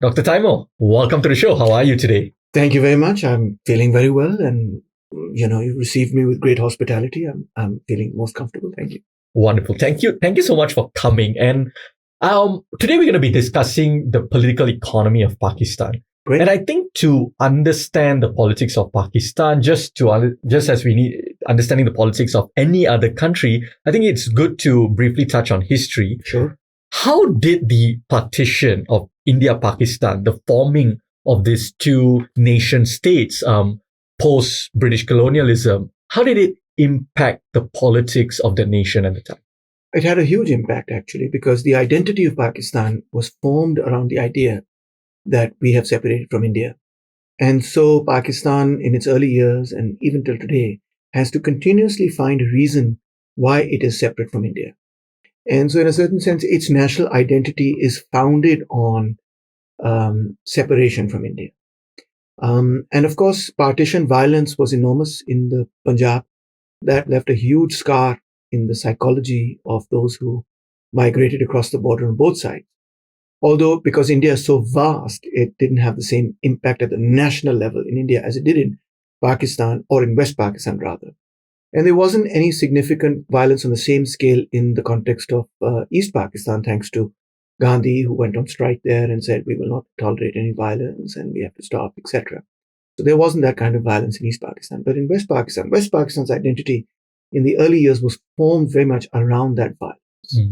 Dr. Taimo, welcome to the show. How are you today? Thank you very much. I'm feeling very well, and you received me with great hospitality. I'm feeling most comfortable. Thank you. Wonderful. Thank you. Thank you so much for coming. And today we're going to be discussing the political economy of Pakistan. Great. And I think to understand the politics of Pakistan, just as we need understanding the politics of any other country, I think it's good to briefly touch on history. Sure. How did the partition of India-Pakistan, the forming of these two nation states, post-British colonialism, how did it impact the politics of the nation at the time? It had a huge impact, actually, because the identity of Pakistan was formed around the idea that we have separated from India. And so Pakistan, in its early years and even till today, has to continuously find a reason why it is separate from India. And so in a certain sense, its national identity is founded on separation from India. And of course, partition violence was enormous in the Punjab. That left a huge scar in the psychology of those who migrated across the border on both sides. Although, because India is so vast, it didn't have the same impact at the national level in India as it did in Pakistan, or in West Pakistan rather. And there wasn't any significant violence on the same scale in the context of East Pakistan, thanks to Gandhi, who went on strike there and said, we will not tolerate any violence and we have to stop, etc. So there wasn't that kind of violence in East Pakistan. But in West Pakistan's identity in the early years was formed very much around that violence.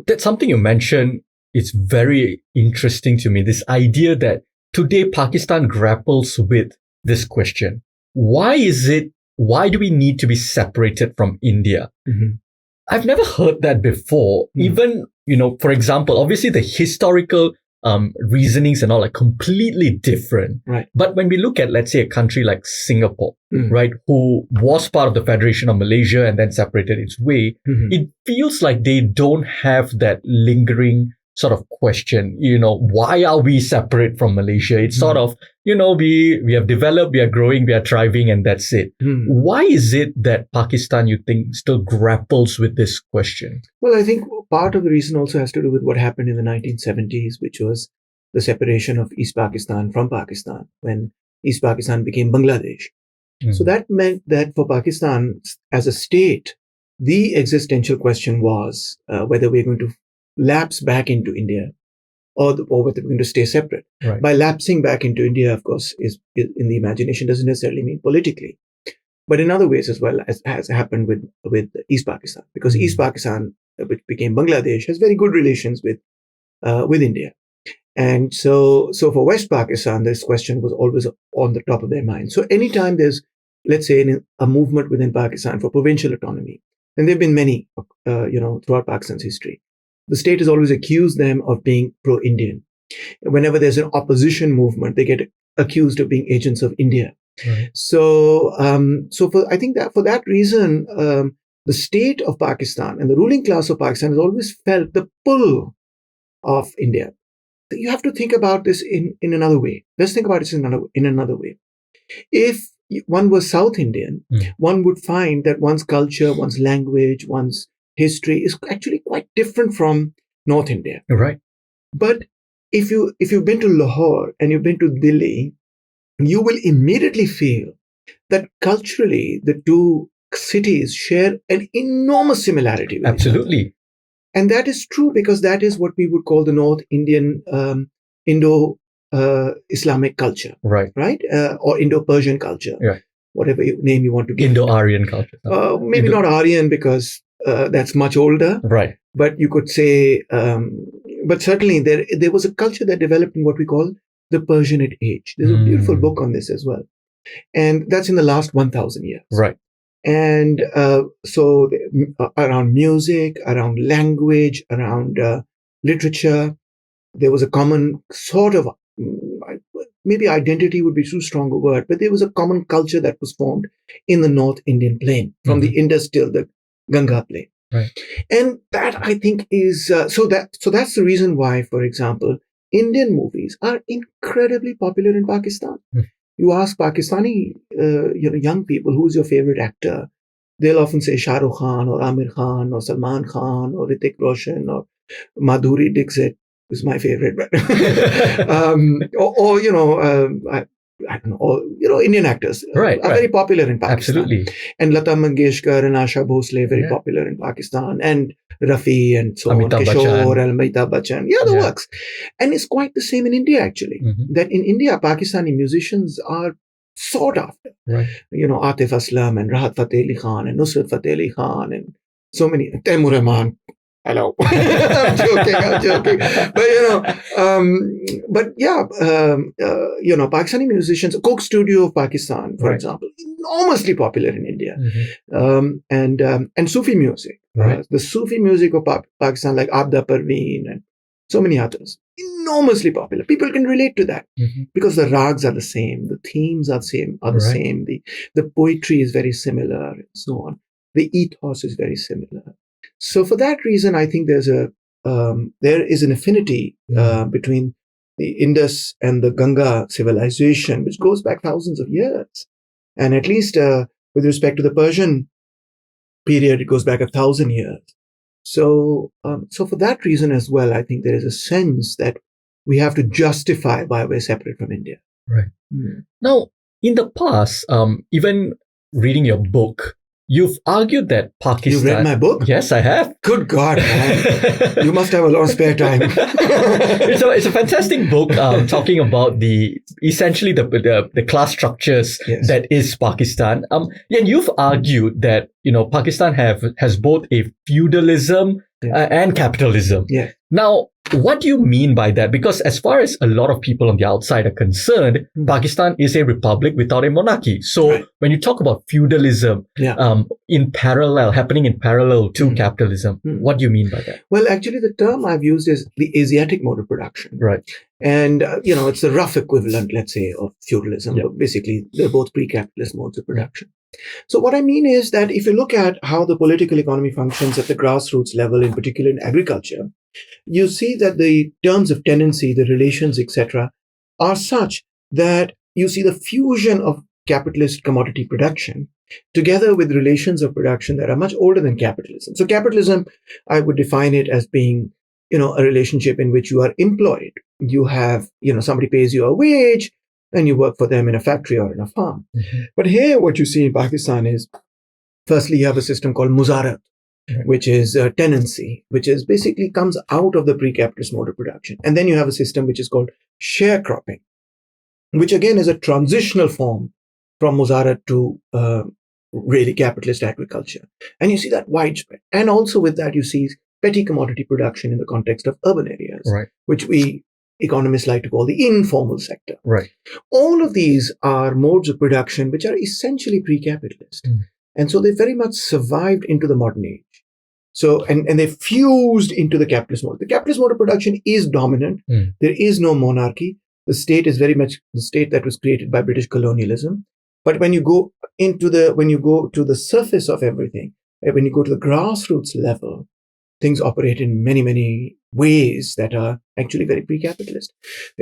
That's something you mentioned. It's very interesting to me. This idea that today Pakistan grapples with this question. Why do we need to be separated from India? Mm-hmm. I've never heard that before. Even, for example, obviously the historical reasonings and all are completely different. Right. But when we look at, let's say, a country like Singapore, right, who was part of the Federation of Malaysia and then separated its way, it feels like they don't have that lingering sort of question, why are we separate from Malaysia? It's sort of, we have developed, we are growing, we are thriving, and that's it. Why is it that Pakistan, you think, still grapples with this question? Well, I think part of the reason also has to do with what happened in the 1970s, which was the separation of East Pakistan from Pakistan, when East Pakistan became Bangladesh. So that meant that for Pakistan as a state, the existential question was whether we're going to lapse back into India or whether we're going to stay separate. Right. By lapsing back into India, of course, is in the imagination doesn't necessarily mean politically, but in other ways as well, as has happened with East Pakistan, because East Pakistan, which became Bangladesh, has very good relations with India. And so for West Pakistan, this question was always on the top of their mind. So anytime there's, let's say, a movement within Pakistan for provincial autonomy, and there have been many, throughout Pakistan's history, the state has always accused them of being pro-Indian. Whenever there's an opposition movement, they get accused of being agents of India. Right. So I think that for that reason, the state of Pakistan and the ruling class of Pakistan has always felt the pull of India. You have to think about this in another way. Let's think about this in another way. If one was South Indian, one would find that one's culture, one's language, one's history is actually quite different from North India. Right. But if you've been to Lahore and you've been to Delhi, you will immediately feel that culturally the two cities share an enormous similarity with Absolutely. each other. And that is true because that is what we would call the North Indian Indo-Islamic culture. Right. Right? Or Indo-Persian culture. Yeah. Whatever name you want to give. Indo-Aryan culture. Maybe not Aryan because that's much older. Right. But you could say, but certainly there was a culture that developed in what we call the Persianate age. There's a beautiful book on this as well. And that's in the last 1,000 years. Right. And so around music, around language, around literature, there was a common sort of, maybe identity would be too strong a word, but there was a common culture that was formed in the North Indian plain, from the Indus till the Ganga plain. Right. And that, I think, is so that's the reason why, for example, Indian movies are incredibly popular in Pakistan. You ask Pakistani young people, who's your favorite actor? They'll often say Shah Rukh Khan or Amir Khan or Salman Khan or Hrithik Roshan or Madhuri Dixit. is my favorite, but I don't know, or Indian actors Right, are very popular in Pakistan. Absolutely. And Lata Mangeshkar and Asha Bhosle very Yeah. popular in Pakistan, and Rafi and so Amitabh on, Kishore, Bachchan. Amitabh Bachchan, the Yeah. works. And it's quite the same in India actually. Mhm. That in India, Pakistani musicians are sought after. Right. Atif Aslam and Rahat Fateh Ali Khan and Nusrat Fateh Ali Khan and so many, Taimur Rahman. Hello. I'm joking. But Pakistani musicians, Coke Studio of Pakistan, for Right. example, enormously popular in India. Mhm. And Sufi music. Right. The Sufi music of Pakistan, like Abda Parveen and so many others, enormously popular. People can relate to that Mhm. because the rags are the same, the themes are the Right. same, the poetry is very similar, and so on. The ethos is very similar. So for that reason, I think there is an affinity between the Indus and the Ganga civilization, which goes back thousands of years. And at least with respect to the Persian period, it goes back 1,000 years. So for that reason as well, I think there is a sense that we have to justify why we're separate from India. Right. Now, in the past, even reading your book, you've argued that Pakistan. You read my book? Yes, I have. Good God, man. You must have a lot of spare time. It's a fantastic book talking about essentially the class structures Yes. that is Pakistan. And you've argued that Pakistan has both a feudalism and capitalism. Yeah. Now, what do you mean by that? Because as far as a lot of people on the outside are concerned, Pakistan is a republic without a monarchy. So when you talk about feudalism happening in parallel to capitalism, what do you mean by that? Well, actually, the term I've used is the Asiatic mode of production. Right. And, it's the rough equivalent, let's say, of feudalism. But basically, they're both pre-capitalist modes of production. So what I mean is that if you look at how the political economy functions at the grassroots level, in particular in agriculture, you see that the terms of tenancy, the relations, etc., are such that you see the fusion of capitalist commodity production together with relations of production that are much older than capitalism. So capitalism, I would define it as being, a relationship in which you are employed. You have, somebody pays you a wage and you work for them in a factory or in a farm. Mm-hmm. But here, what you see in Pakistan is, firstly, you have a system called muzarat, which is tenancy, which is basically comes out of the pre-capitalist mode of production. And then you have a system which is called sharecropping, which again is a transitional form from muzarat to really capitalist agriculture. And you see that widespread. And also with that, you see petty commodity production in the context of urban areas, which we economists like to call the informal sector. Right. All of these are modes of production which are essentially pre-capitalist. And so they very much survived into the modern age. So, and they fused into the capitalist mode. The capitalist mode of production is dominant. There is no monarchy. The state is very much the state that was created by British colonialism. But when you go to the surface of everything, when you go to the grassroots level, things operate in many, many ways that are actually very pre-capitalist.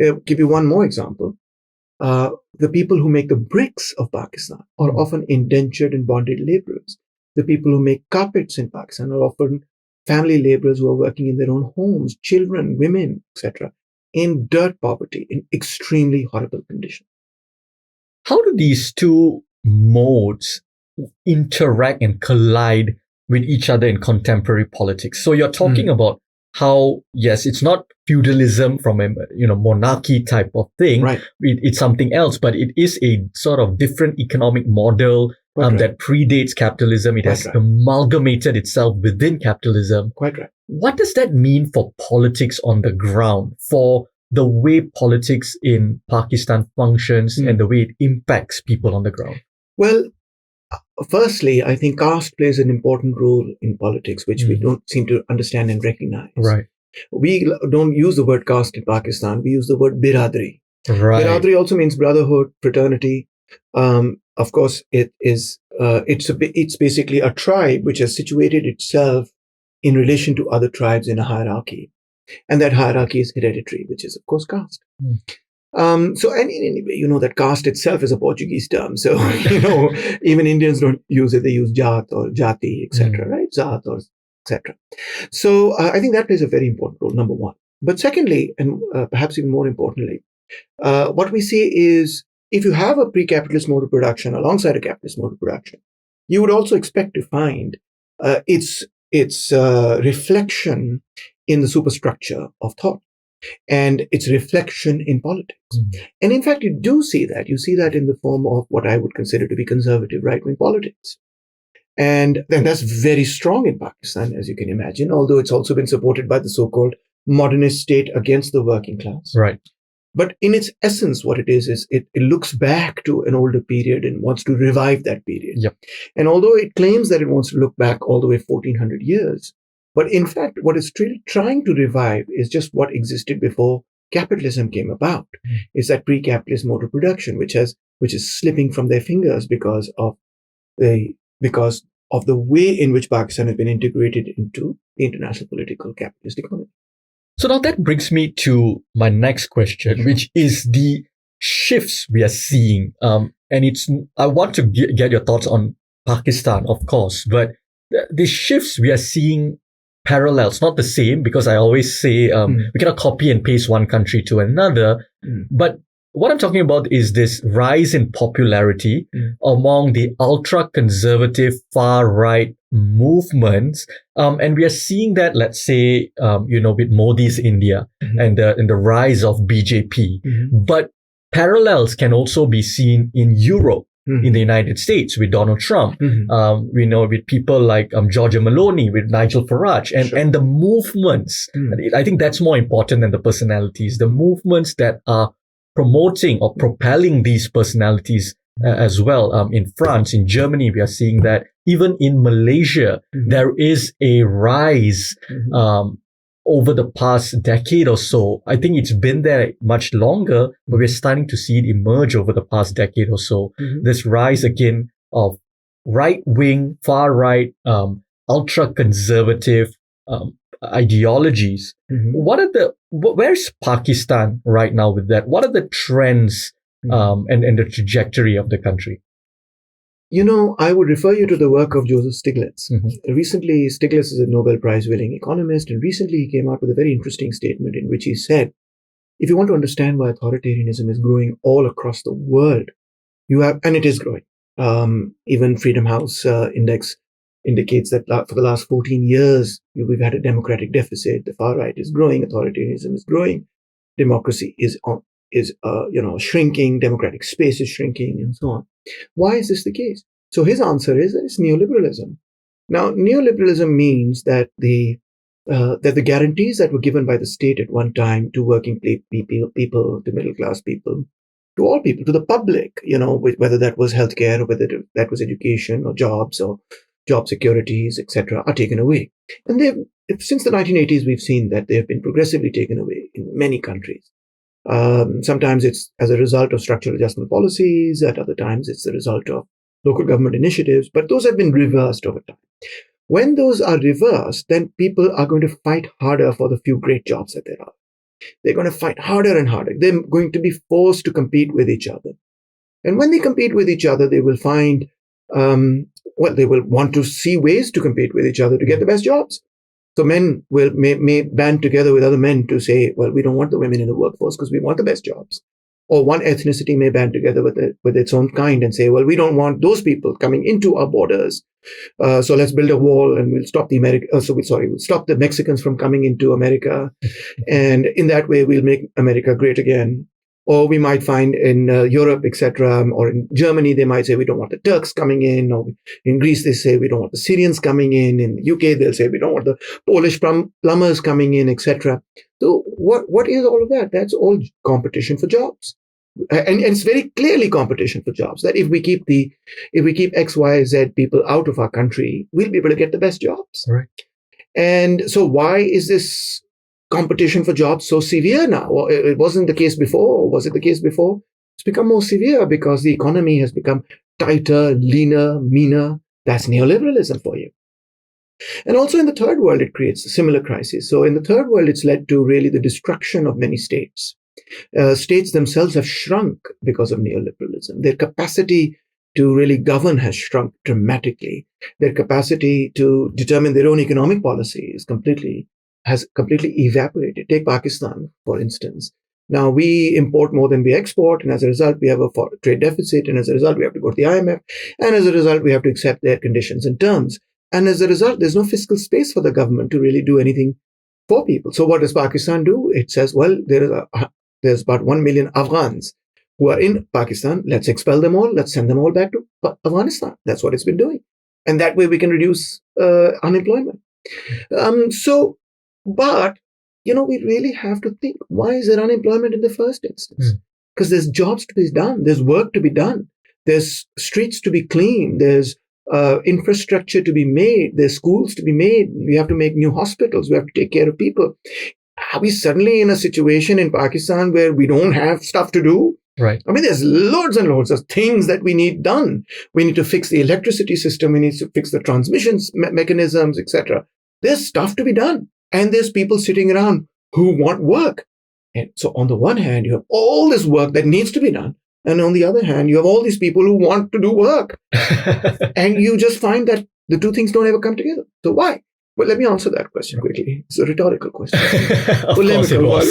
I'll give you one more example. The people who make the bricks of Pakistan are often indentured and bonded laborers. The people who make carpets in Pakistan are often family laborers who are working in their own homes, children, women, etc., in dirt poverty, in extremely horrible conditions. How do these two modes interact and collide with each other in contemporary politics? So you're talking about how, yes, it's not feudalism from a monarchy type of thing. Right. It's something else, but it is a sort of different economic model that predates capitalism. It has amalgamated itself within capitalism. Quite right. What does that mean for politics on the ground, for the way politics in Pakistan functions and the way it impacts people on the ground? Well, firstly, I think caste plays an important role in politics, which we don't seem to understand and recognize. Right. We don't use the word caste in Pakistan. We use the word biradri. Right. Biradri also means brotherhood, fraternity. Of course, it's basically a tribe which has situated itself in relation to other tribes in a hierarchy. And that hierarchy is hereditary, which is, of course, caste. And anyway, that caste itself is a Portuguese term. So, even Indians don't use it. They use jat or jati, etc., right? Zat or etc. So, I think that plays a very important role, number one. But secondly, and perhaps even more importantly, what we see is if you have a pre-capitalist mode of production alongside a capitalist mode of production, you would also expect to find its reflection in the superstructure of thought and its reflection in politics. And in fact, you do see that. You see that in the form of what I would consider to be conservative right-wing politics. And then that's very strong in Pakistan, as you can imagine, although it's also been supported by the so-called modernist state against the working class. Right. But in its essence, what it is it looks back to an older period and wants to revive that period. Yep. And although it claims that it wants to look back all the way 1400 years, but in fact, what it's really trying to revive is just what existed before capitalism came about. It's that pre-capitalist mode of production, which is slipping from their fingers because of the way in which Pakistan has been integrated into the international political capitalist economy. So now that brings me to my next question, which is the shifts we are seeing. I want to get your thoughts on Pakistan, of course, but the shifts we are seeing parallels, not the same, because I always say we cannot copy and paste one country to another. But what I'm talking about is this rise in popularity among the ultra-conservative far-right movements. And we are seeing that, let's say, with Modi's India and the rise of BJP. But parallels can also be seen in Europe, in the United States with Donald Trump. We know with people like Giorgia Meloni, with Nigel Farage, and the movements. I think that's more important than the personalities. The movements that are promoting or propelling these personalities as well. In France, in Germany, we are seeing that. Even in Malaysia, there is a rise over the past decade or so. I think it's been there much longer, but we're starting to see it emerge over the past decade or so. This rise again of right-wing, far-right, ultra-conservative ideologies. Where's Pakistan right now with that? What are the trends and the trajectory of the country? I would refer you to the work of Joseph Stiglitz. Recently, Stiglitz is a Nobel Prize-winning economist, and recently he came out with a very interesting statement in which he said, if you want to understand why authoritarianism is growing all across the world, and it is growing. Even Freedom House Index indicates that for the last 14 years, we've had a democratic deficit. The far right is growing, authoritarianism is growing, democracy is shrinking, democratic space is shrinking, and so on. Why is this the case? So his answer is that it's neoliberalism. Now, neoliberalism means that the guarantees that were given by the state at one time to working people, to middle class people, to all people, to the public, whether that was healthcare or whether that was education or jobs or job securities, etc., are taken away. And since the 1980s, we've seen that they have been progressively taken away in many countries. Sometimes it's as a result of structural adjustment policies. At other times, it's the result of local government initiatives. But those have been reversed over time. When those are reversed, then people are going to fight harder for the few great jobs that there are. They're going to fight harder and harder. They're going to be forced to compete with each other. And when they compete with each other, they will find, they will want to see ways to compete with each other to get the best jobs. So men may band together with other men to say, well, we don't want the women in the workforce because we want the best jobs. Or one ethnicity may band together with its own kind and say, well, we don't want those people coming into our borders. So let's build a wall and we'll stop we'll stop the Mexicans from coming into America. And in that way, we'll make America great again. Or we might find in Europe, etc., or in Germany, they might say, we don't want the Turks coming in. Or in Greece, they say, we don't want the Syrians coming in. In the UK, they'll say, we don't want the Polish plumbers coming in, etc. So what is all of that? That's all competition for jobs. And it's very clearly competition for jobs. That if we keep X, Y, Z people out of our country, we'll be able to get the best jobs. Right. And so why is this competition for jobs so severe now? Well, it wasn't the case before. Or was it the case before? It's become more severe because the economy has become tighter, leaner, meaner. That's neoliberalism for you. And also in the third world, it creates a similar crisis. So in the third world, it's led to really the destruction of many states. States themselves have shrunk because of neoliberalism. Their capacity to really govern has shrunk dramatically. Their capacity to determine their own economic policy is completely has completely evaporated. Take Pakistan, for instance. Now we import more than we export, and as a result, we have a trade deficit, and as a result, we have to go to the IMF, and as a result, we have to accept their conditions and terms. And as a result, there's no fiscal space for the government to really do anything for people. So what does Pakistan do? It says, well, there's about 1 million Afghans who are in Pakistan. Let's expel them all. Let's send them all back to Afghanistan. That's what it's been doing. And that way we can reduce unemployment. But we really have to think, why is there unemployment in the first instance? Because there's jobs to be done. There's work to be done. There's streets to be cleaned. There's infrastructure to be made. There's schools to be made. We have to make new hospitals. We have to take care of people. Are we suddenly in a situation in Pakistan where we don't have stuff to do? Right. I mean, there's loads and loads of things that we need done. We need to fix the electricity system. We need to fix the transmission mechanisms, etc. There's stuff to be done. And there's people sitting around who want work. And so on the one hand, you have all this work that needs to be done. And on the other hand, you have all these people who want to do work. And you just find that the two things don't ever come together. So why? Well, let me answer that question quickly. It's a rhetorical question. Of course it was.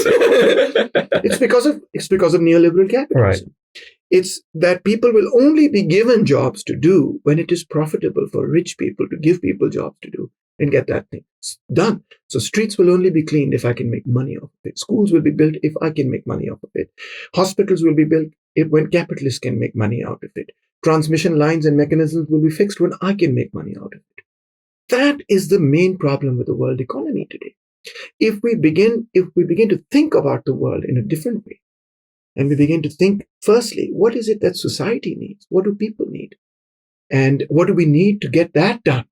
It's because of neoliberal capitalism. Right. It's that people will only be given jobs to do when it is profitable for rich people to give people jobs to do and get that thing done. So streets will only be cleaned if I can make money off of it. Schools will be built if I can make money off of it. Hospitals will be built when capitalists can make money out of it. Transmission lines and mechanisms will be fixed when I can make money out of it. That is the main problem with the world economy today. If we begin to think about the world in a different way, and we begin to think, firstly, what is it that society needs? What do people need? And what do we need to get that done?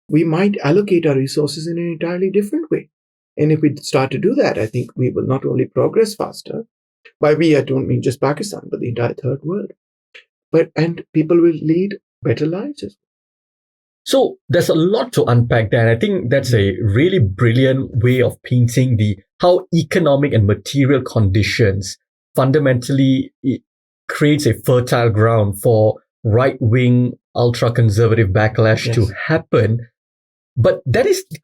We might allocate our resources in an entirely different way. And if we start to do that, I think we will not only progress faster. By we, I don't mean just Pakistan, but the entire third world. And people will lead better lives as well. So there's a lot to unpack there. And I think that's a really brilliant way of painting how economic and material conditions fundamentally creates a fertile ground for right-wing, ultra-conservative backlash to happen. But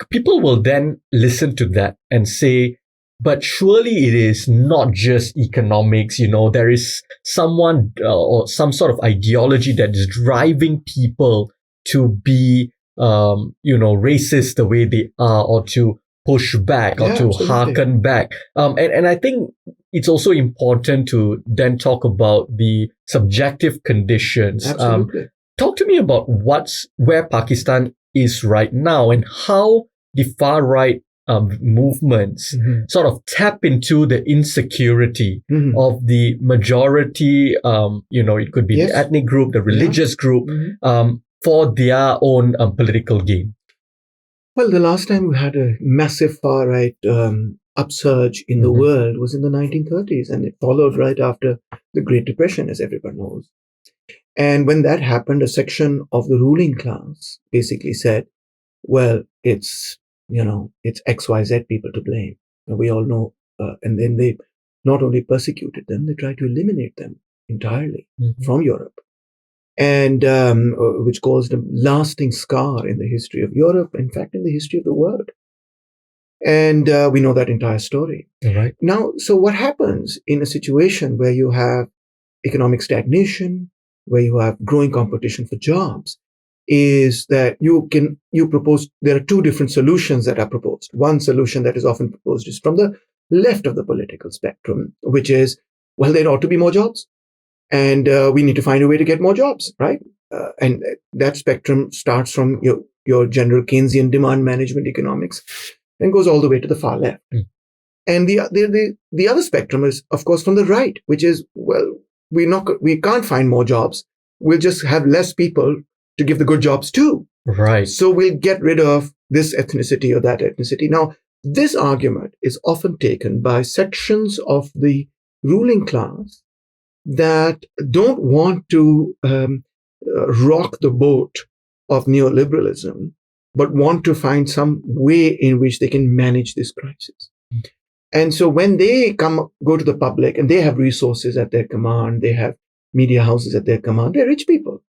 people will then listen to that and say, but surely it is not just economics, there is someone or some sort of ideology that is driving people to be, racist the way they are, or to push back, or to absolutely. hearken back. And I think it's also important to then talk about the subjective conditions. Absolutely. Talk to me about where Pakistan is right now and how the far right movements sort of tap into the insecurity of the majority. It could be the ethnic group, the religious group, for their own political gain. Well, the last time we had a massive far right upsurge in the world was in the 1930s, and it followed right after the Great Depression, as everyone knows. And when that happened, a section of the ruling class basically said, well, it's XYZ people to blame. And we all know. And then they not only persecuted them, they tried to eliminate them entirely from Europe. And which caused a lasting scar in the history of Europe, in fact, in the history of the world. And we know that entire story. Right. Now, so what happens in a situation where you have economic stagnation, where you have growing competition for jobs, is that there are two different solutions that are proposed. One solution that is often proposed is from the left of the political spectrum, which is, well, there ought to be more jobs. And we need to find a way to get more jobs, right? And that spectrum starts from your general Keynesian demand management economics and goes all the way to the far left. And the other spectrum is, of course, from the right, which is, well, we can't find more jobs. We'll just have less people to give the good jobs to. Right. So we'll get rid of this ethnicity or that ethnicity. Now, this argument is often taken by sections of the ruling class that don't want to rock the boat of neoliberalism, but want to find some way in which they can manage this crisis. And so when they go to the public and they have resources at their command, they have media houses at their command, they're rich people.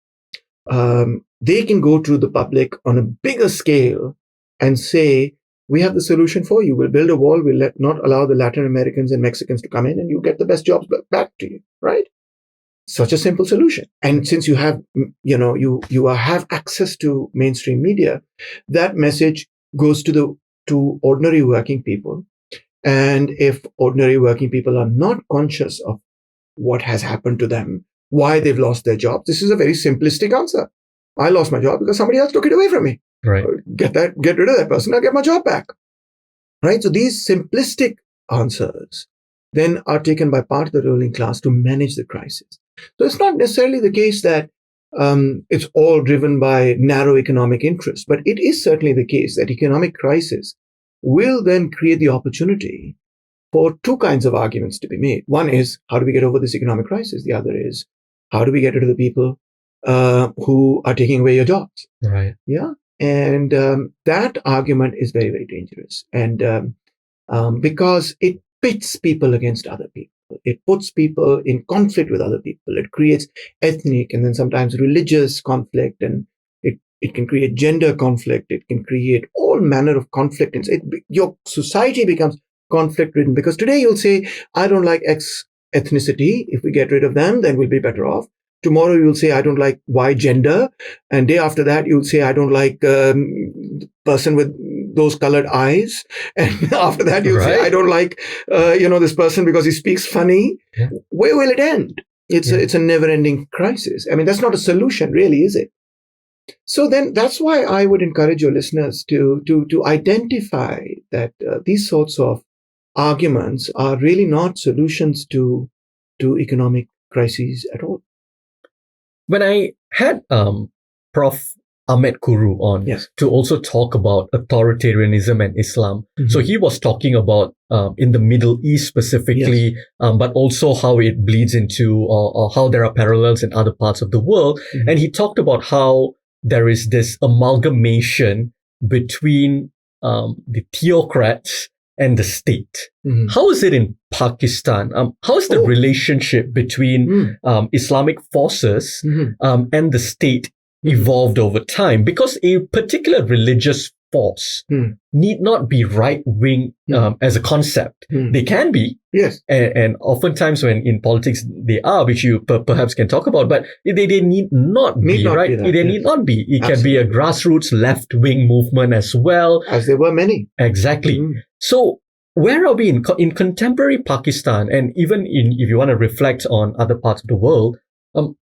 They can go to the public on a bigger scale and say, we have the solution for you. We'll build a wall. We'll not allow the Latin Americans and Mexicans to come in, and you get the best jobs back to you, right? Such a simple solution. And since you have, you have access to mainstream media, that message goes to ordinary working people. And if ordinary working people are not conscious of what has happened to them, why they've lost their jobs, this is a very simplistic answer. I lost my job because somebody else took it away from me. Right. Get rid of that person, I'll get my job back. Right. So these simplistic answers then are taken by part of the ruling class to manage the crisis. So it's not necessarily the case that it's all driven by narrow economic interests, but it is certainly the case that economic crisis will then create the opportunity for two kinds of arguments to be made. One is, how do we get over this economic crisis? The other is, how do we get rid of the people who are taking away your jobs? Right. Yeah. And that argument is very, very dangerous. And because it pits people against other people. It puts people in conflict with other people. It creates ethnic and then sometimes religious conflict, and it can create gender conflict. It can create all manner of conflict. Your society becomes conflict-ridden, because today you'll say, I don't like X ethnicity. If we get rid of them, then we'll be better off. Tomorrow you'll say, I don't like Y gender. And day after that, you'll say, I don't like person with those colored eyes. And after that, you'll say, I don't like, this person because he speaks funny. Yeah. Where will it end? It's a never-ending crisis. I mean, that's not a solution, really, is it? So then that's why I would encourage your listeners to identify that these sorts of arguments are really not solutions to economic crises at all. When I had Prof. Ahmed Kuru on to also talk about authoritarianism and Islam. Mm-hmm. So he was talking about in the Middle East specifically, but also how it bleeds into or how there are parallels in other parts of the world. Mm-hmm. And he talked about how there is this amalgamation between the theocrats and the state. Mm-hmm. How is it in Pakistan? How is the relationship between Islamic forces and the state evolved over time? Because a particular religious force need not be right-wing as a concept. They can be. Yes. And oftentimes when in politics they are, which you perhaps can talk about, but they need not be, right? They need not be. It can be a grassroots left-wing movement as well. As there were many. Exactly. So where are we in contemporary Pakistan? And even if you want to reflect on other parts of the world,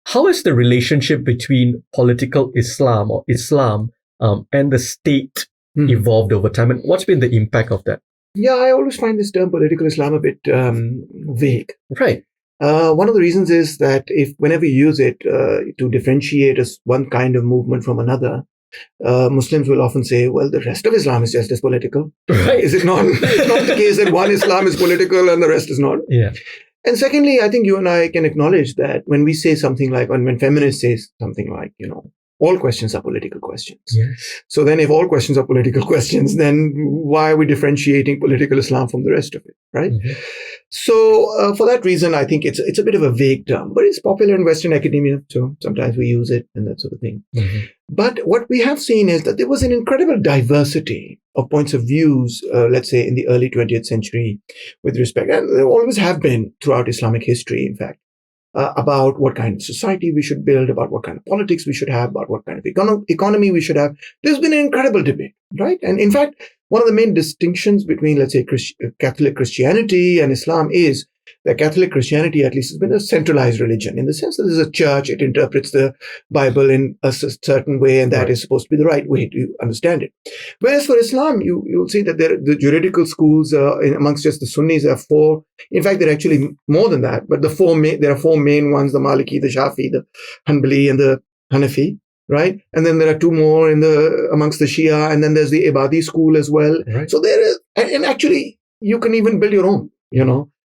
how is the relationship between political Islam or Islam and the state evolved over time? And what's been the impact of that? Yeah, I always find this term political Islam a bit vague. Right. One of the reasons is that whenever you use it to differentiate one kind of movement from another, Muslims will often say, well, the rest of Islam is just as political. Right. Is it not? It's not the case that one Islam is political and the rest is not. Yeah. And secondly, I think you and I can acknowledge that when we say something like, when feminists say something like, all questions are political questions. Yes. So then if all questions are political questions, then why are we differentiating political Islam from the rest of it, right? Mm-hmm. So for that reason, I think it's a bit of a vague term, but it's popular in Western academia. So sometimes we use it and that sort of thing. Mm-hmm. But what we have seen is that there was an incredible diversity of points of views, let's say in the early 20th century with respect, and there always have been throughout Islamic history, in fact, about what kind of society we should build, about what kind of politics we should have, about what kind of economy we should have. There's been an incredible debate, right? And in fact, one of the main distinctions between, let's say, Catholic Christianity and Islam is that Catholic Christianity, at least, has been a centralized religion in the sense that there's a church, it interprets the Bible in a certain way, and that is supposed to be the right way to understand it. Whereas for Islam, you'll see that the juridical schools amongst just the Sunnis are four. In fact, there are actually more than that, but there are four main ones: the Maliki, the Shafi, the Hanbali, and the Hanafi. Right, and then there are two more amongst the Shia, and then there's the Ibadi school as well. Right. So there is, and actually, you can even build your own.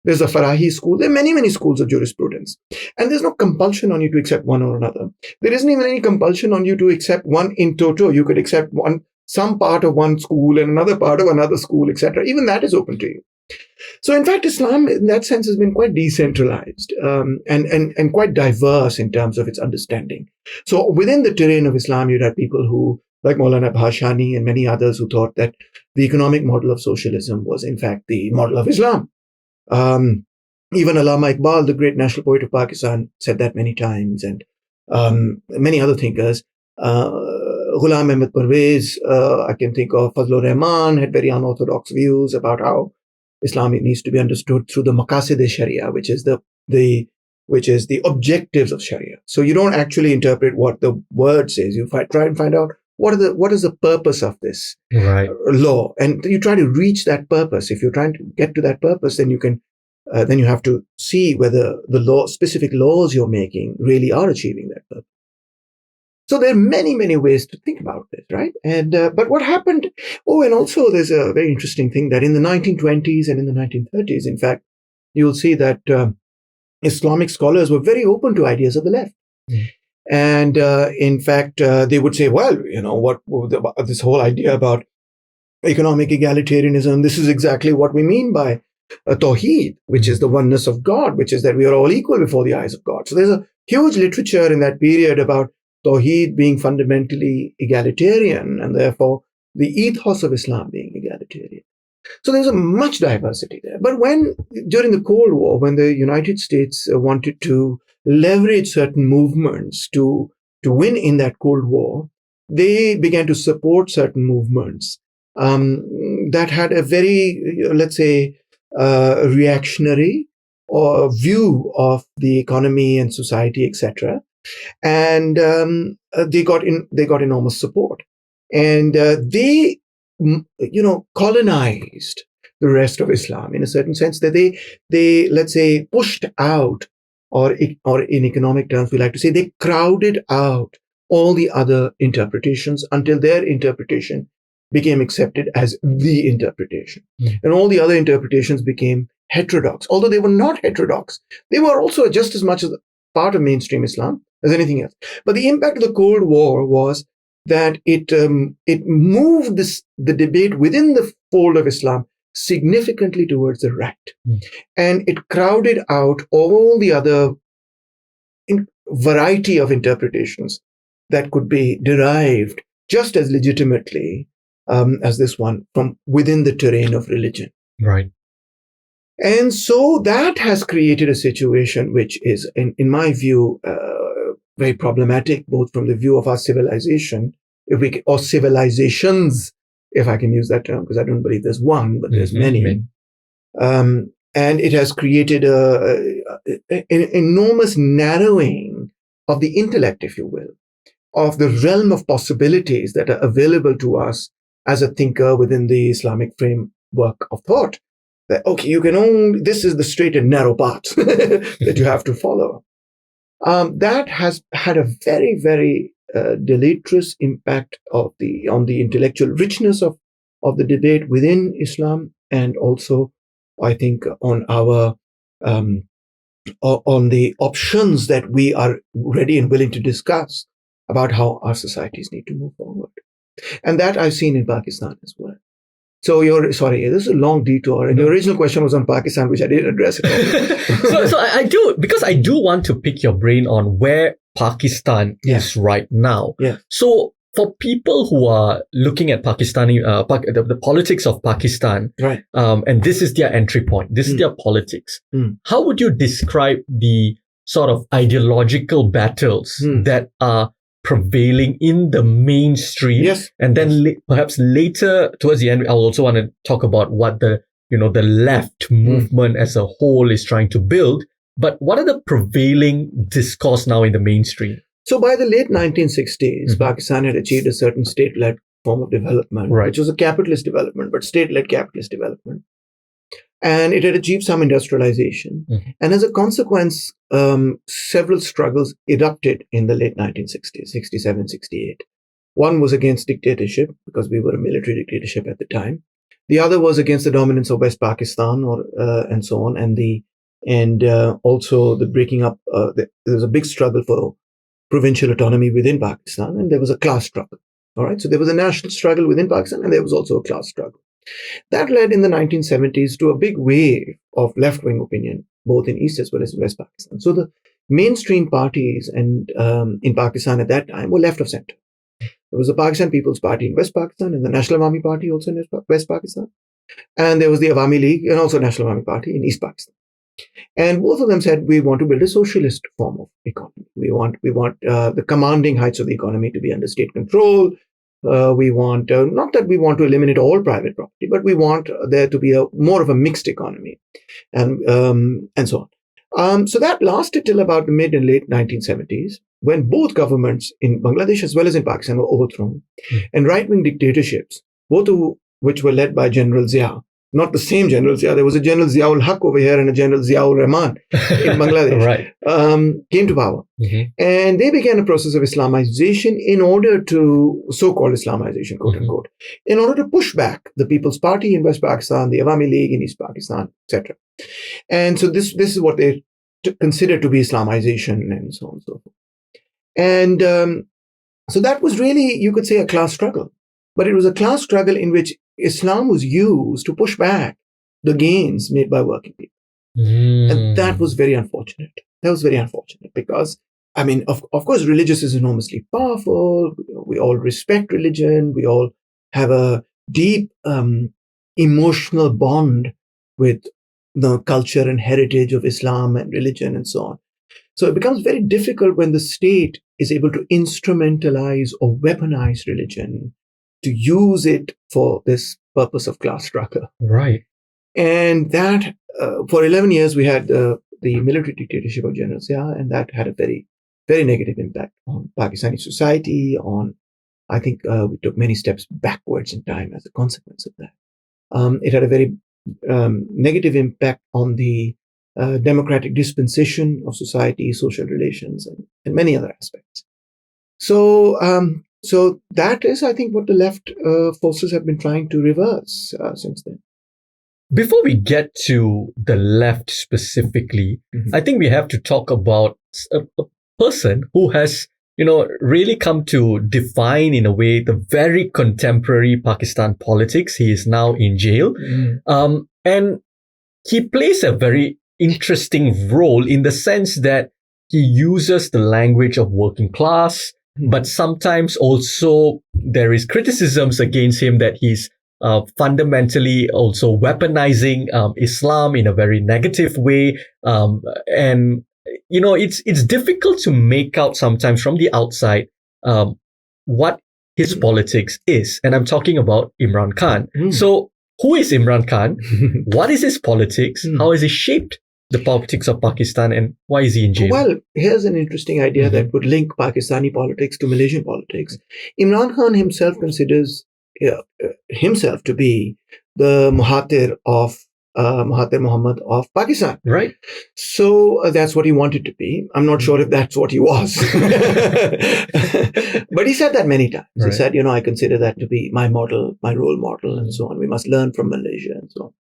There's a Farahi school. There are many, many schools of jurisprudence. And there's no compulsion on you to accept one or another. There isn't even any compulsion on you to accept one in toto. You could accept some part of one school and another part of another school, etc. Even that is open to you. So in fact, Islam in that sense has been quite decentralized and quite diverse in terms of its understanding. So within the terrain of Islam, you'd have people who like Maulana Bhashani and many others who thought that the economic model of socialism was in fact the model of Islam. Even Allama Iqbal, the great national poet of Pakistan, said that many times, and many other thinkers. Ghulam Ahmed Parvez, I can think of Fazlur Rahman, had very unorthodox views about how Islam needs to be understood through the Maqasid-e-Sharia, which is the objectives of Sharia. So you don't actually interpret what the word says. You try and find out what is the purpose of this law, and you try to reach that purpose. If you're trying to get to that purpose, then you have to see whether the specific laws you're making really are achieving that purpose. So there are many, many ways to think about this, right? And but what happened? Oh, and also there's a very interesting thing that in the 1920s and in the 1930s, in fact, you'll see that Islamic scholars were very open to ideas of the left. And in fact, they would say, well, this whole idea about economic egalitarianism, this is exactly what we mean by Tawheed, which is the oneness of God, which is that we are all equal before the eyes of God. So there's a huge literature in that period about Tawheed being fundamentally egalitarian, and therefore the ethos of Islam being egalitarian. So there's a much diversity there. But during the Cold War, when the United States wanted to leverage certain movements to win in that Cold War, they began to support certain movements that had a very, let's say, reactionary or view of the economy and society, etc. And they got enormous support, and they colonized the rest of Islam in a certain sense, that they let's say pushed out, or in economic terms we like to say they crowded out all the other interpretations until their interpretation became accepted as the interpretation. And all the other interpretations became heterodox. Although they were not heterodox, they were also just as much as part of mainstream Islam as anything else. But the impact of the Cold War was that it moved the debate within the fold of Islam significantly towards the right. And it crowded out all the other variety of interpretations that could be derived just as legitimately as this one from within the terrain of religion. Right. And so that has created a situation which is, in my view, very problematic, both from the view of our civilization, or civilizations, if I can use that term, because I don't believe there's one, but there's many. And it has created an enormous narrowing of the intellect, if you will, of the realm of possibilities that are available to us as a thinker within the Islamic framework of thought. That, okay, this is the straight and narrow path that you have to follow. That has had a very, very deleterious impact on the intellectual richness of the debate within Islam, and also, I think, on the options that we are ready and willing to discuss about how our societies need to move forward. And that I've seen in Pakistan as well. So this is a long detour, and your original question was on Pakistan, which I didn't address at all. so I do want to pick your brain on where Pakistan is right now. Yeah. So for people who are looking at Pakistani, the politics of Pakistan, right, and this is their entry point, this is their politics, how would you describe the sort of ideological battles that are prevailing in the mainstream? Yes. And then perhaps later towards the end, I'll also want to talk about what the left movement as a whole is trying to build. But what are the prevailing discourse now in the mainstream? So by the late 1960s, Pakistan had achieved a certain state-led form of development, which was a capitalist development, but state-led capitalist development. And it had achieved some industrialization. And as a consequence, several struggles erupted in the late 1960s, 67, 68. One was against dictatorship, because we were a military dictatorship at the time. The other was against the dominance of West Pakistan, and so on. And also the breaking up, there was a big struggle for provincial autonomy within Pakistan, and there was a class struggle. All right. So there was a national struggle within Pakistan, and there was also a class struggle. That led in the 1970s to a big wave of left-wing opinion, both in East as well as in West Pakistan. So the mainstream parties in Pakistan at that time were left of center. There was the Pakistan People's Party in West Pakistan and the National Awami Party also in West Pakistan. And there was the Awami League and also National Awami Party in East Pakistan. And both of them said, we want to build a socialist form of economy. We want the commanding heights of the economy to be under state control. We want, not that we want to eliminate all private property, but we want there to be more of a mixed economy and so on. So that lasted till about the mid and late 1970s, when both governments in Bangladesh as well as in Pakistan were overthrown, and right-wing dictatorships, both of which were led by General Zia, not the same General Zia. There was a General Ziaul Haq over here and a General Ziaul Rahman in Bangladesh. Right. Came to power. And they began a process of Islamization in order to, so-called Islamization, quote unquote, in order to push back the People's Party in West Pakistan, the Awami League in East Pakistan, etc. And so this is what they considered to be Islamization and so on and so forth. And so that was really, you could say, a class struggle. But it was a class struggle in which Islam was used to push back the gains made by working people. And that was very unfortunate. That was very unfortunate because, I mean, of course, religious is enormously powerful. We all respect religion. We all have a deep emotional bond with the culture and heritage of Islam and religion and so on. So it becomes very difficult when the state is able to instrumentalize or weaponize religion to use it for this purpose of class struggle. Right. And that, for 11 years, we had the military dictatorship of General Zia, and that had a very, very negative impact on Pakistani society. I think we took many steps backwards in time as a consequence of that. It had a very negative impact on the democratic dispensation of society, social relations, and many other aspects. So that is, I think, what the left forces have been trying to reverse since then. Before we get to the left specifically, I think we have to talk about a person who has, really come to define in a way the very contemporary Pakistan politics. He is now in jail. And he plays a very interesting role in the sense that he uses the language of working class, but sometimes also there is criticisms against him that he's fundamentally also weaponizing Islam in a very negative way. And, it's difficult to make out sometimes from the outside what his politics is. And I'm talking about Imran Khan. So who is Imran Khan? What is his politics? How has he shaped the politics of Pakistan, and why is he in jail? Well, here's an interesting idea that would link Pakistani politics to Malaysian politics. Imran Khan himself considers himself to be the Mahathir Mohamad of Pakistan. Right. So that's what he wanted to be. I'm not sure if that's what he was. But he said that many times. Right. He said, I consider that to be my model, my role model, and so on. We must learn from Malaysia and so on.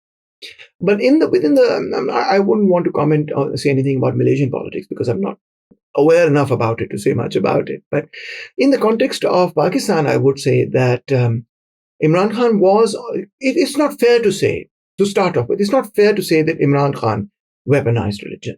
But I wouldn't want to comment or say anything about Malaysian politics because I'm not aware enough about it to say much about it. But in the context of Pakistan, I would say that Imran Khan it's not fair to say, to start off with, it's not fair to say that Imran Khan weaponized religion.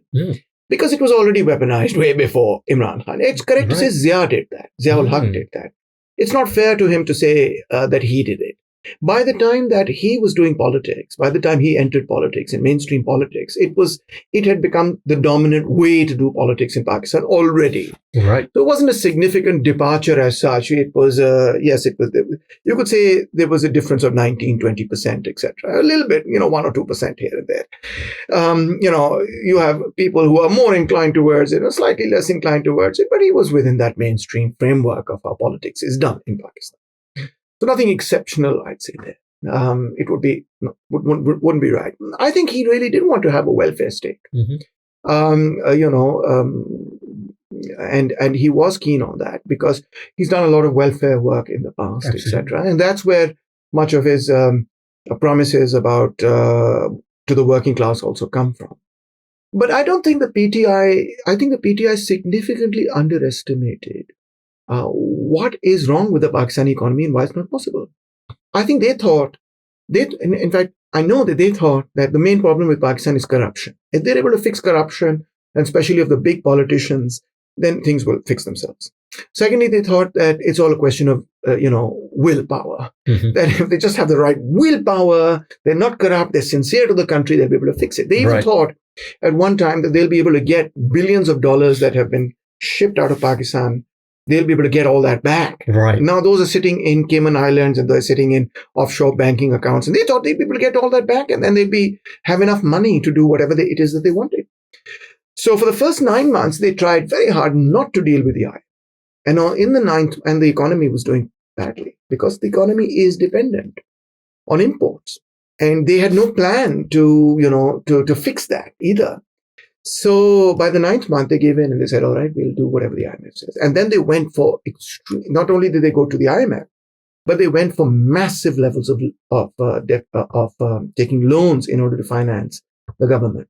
Because it was already weaponized way before Imran Khan. It's correct to say Zia did that. Ziaul Haq did that. It's not fair to him to say that he did it. By the time that he was doing politics, by the time he entered politics and mainstream politics, it had become the dominant way to do politics in Pakistan already. Right. So it wasn't a significant departure as such. It was, you could say there was a difference of 19, 20%, etc. A little bit, 1 or 2% here and there. You have people who are more inclined towards it, or slightly less inclined towards it, but he was within that mainstream framework of how politics is done in Pakistan. So nothing exceptional, I'd say there. It wouldn't be right. I think he really did want to have a welfare state. And he was keen on that because he's done a lot of welfare work in the past, etc. And that's where much of his promises about to the working class also come from. But I don't think I think the PTI significantly underestimated what is wrong with the Pakistani economy and why it's not possible. I think they thought, in fact, I know that they thought that the main problem with Pakistan is corruption. If they're able to fix corruption, and especially of the big politicians, then things will fix themselves. Secondly, they thought that it's all a question of, willpower. Mhm. That if they just have the right willpower, they're not corrupt, they're sincere to the country, they'll be able to fix it. They even Right. thought at one time that they'll be able to get billions of dollars that have been shipped out of Pakistan. They'll be able to get all that back. Right. Now those are sitting in Cayman Islands and they're sitting in offshore banking accounts. And they thought they'd be able to get all that back and then they'd have enough money to do whatever it is that they wanted. So for the first 9 months, they tried very hard not to deal with the IMF. And in the ninth, and the economy was doing badly because the economy is dependent on imports. And they had no plan to fix that either. So by the 9th month, they gave in and they said, all right, we'll do whatever the IMF says. And then they went for not only did they go to the IMF, but they went for massive levels of debt, taking loans in order to finance the government.